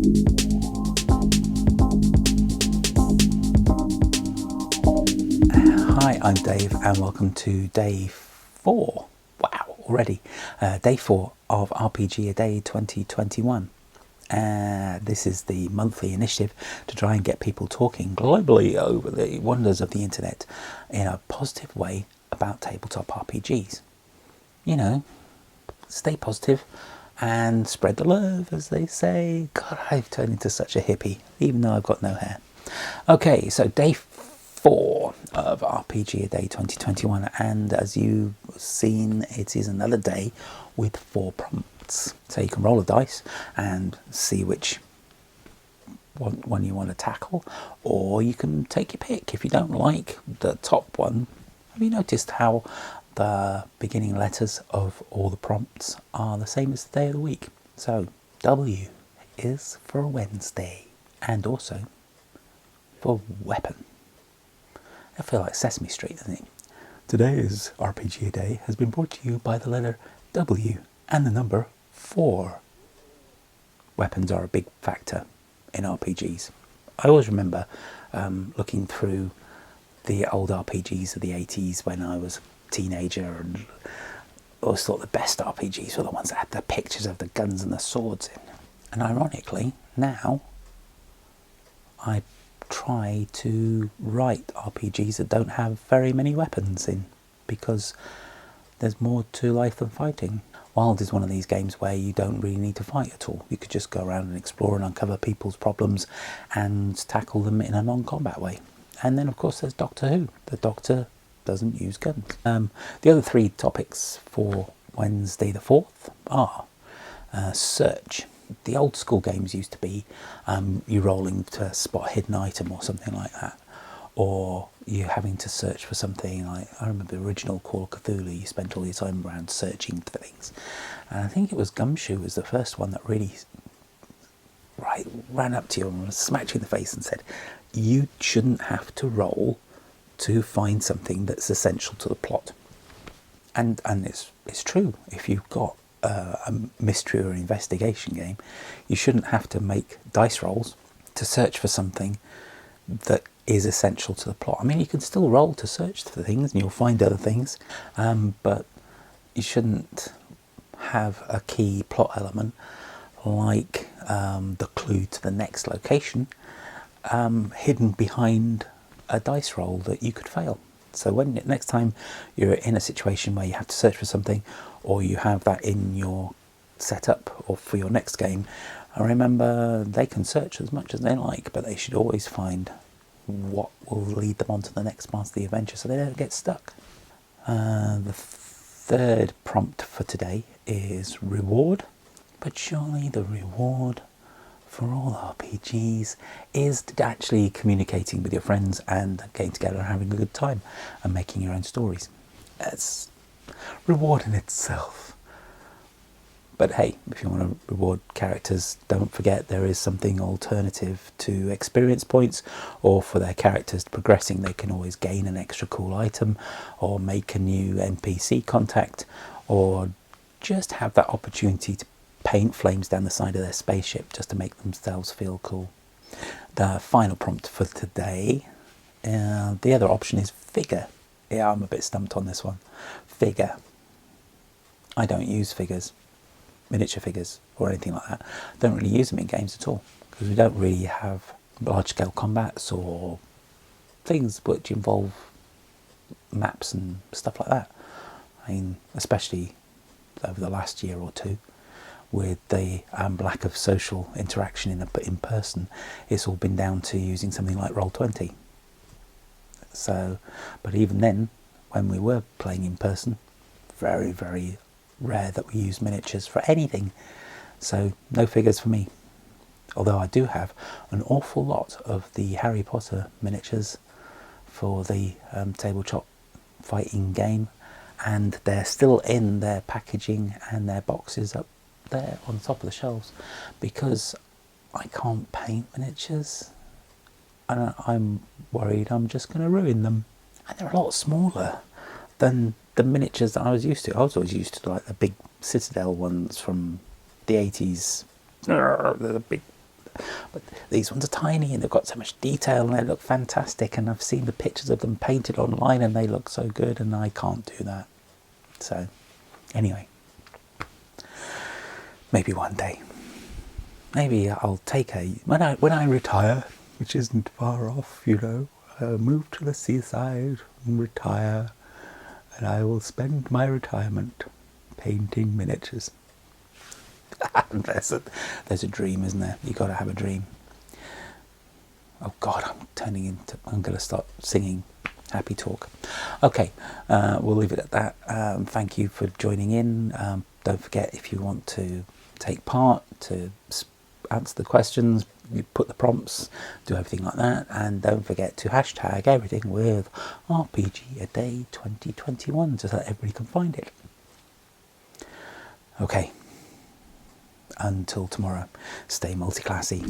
Hi, I'm Dave and welcome to day 4. Wow, already. Day 4 of RPG A Day 2021. This is the monthly initiative to try and get people talking globally over the wonders of the internet in a positive way about tabletop RPGs. You know, stay positive and spread the love, as they say. God, I've turned into such a hippie, even though I've got no hair. Okay, so day 4 of RPG A Day 2021, and as you've seen, it is another day with 4 prompts. So you can roll a dice and see which one you want to tackle, or you can take your pick. If you don't like the top one, have you noticed how the beginning letters of all the prompts are the same as the day of the week? So W is for Wednesday, and also for weapon. I feel like Sesame Street, doesn't it? Today's RPG Day has been brought to you by the letter W and the number 4. Weapons are a big factor in RPGs. I always remember looking through the old RPGs of the 80s when I was a teenager, and I always thought the best RPGs were the ones that had the pictures of the guns and the swords in. And ironically, now I try to write RPGs that don't have very many weapons in, because there's more to life than fighting. Wild is one of these games where you don't really need to fight at all. You could just go around and explore and uncover people's problems and tackle them in a non-combat way. And then of course there's Doctor Who. The Doctor doesn't use guns. The other 3 topics for Wednesday the 4th are search. The old school games used to be you rolling to spot a hidden item or something like that, or you having to search for something. Like, I remember the original Call of Cthulhu, you spent all your time around searching for things, and I think it was Gumshoe was the first one that really ran up to you and smacked you in the face and said you shouldn't have to roll to find something that's essential to the plot. And it's true. If you've got a mystery or investigation game, you shouldn't have to make dice rolls to search for something that is essential to the plot. I mean, you can still roll to search for things and you'll find other things, but you shouldn't have a key plot element like the clue to the next location hidden behind a dice roll that you could fail. So when next time you're in a situation where you have to search for something, or you have that in your setup or for your next game, remember they can search as much as they like, but they should always find what will lead them on to the next part of the adventure so they don't get stuck. The 3rd prompt for today is reward, but surely the reward for all RPGs is actually communicating with your friends and getting together and having a good time and making your own stories. That's reward in itself. But hey, if you want to reward characters, don't forget there is something alternative to experience points, or for their characters progressing, they can always gain an extra cool item, or make a new NPC contact, or just have that opportunity to paint flames down the side of their spaceship just to make themselves feel cool. The final prompt for today, the other option is figure. Yeah, I'm a bit stumped on this one. Figure. I don't use figures, miniature figures or anything like that. Don't really use them in games at all, because we don't really have large-scale combats or things which involve maps and stuff like that. I mean, especially over the last year or two, with the lack of social interaction in person, it's all been down to using something like Roll20. So, but even then, when we were playing in person, very, very rare that we use miniatures for anything. So no figures for me. Although I do have an awful lot of the Harry Potter miniatures for the tabletop fighting game, and they're still in their packaging and their boxes up there on top of the shelves, because I can't paint miniatures and I'm worried I'm just going to ruin them. And they're a lot smaller than the miniatures that I was used to. I was always used to like the big Citadel ones from the 80s. The big But these ones are tiny and they've got so much detail and they look fantastic, and I've seen the pictures of them painted online and they look so good, and I can't do that. So anyway, maybe one day, maybe I'll take when I retire, which isn't far off, you know, I'll move to the seaside and retire, and I will spend my retirement painting miniatures. There's a dream, isn't there? You've got to have a dream. Oh God, I'm going to start singing happy talk. Okay, we'll leave it at that. Thank you for joining in. Don't forget, if you want to take part, to answer the questions, you put the prompts, do everything like that, and don't forget to hashtag everything with RPGaDAY2021 so that everybody can find it. Okay, until tomorrow, stay multi-classy.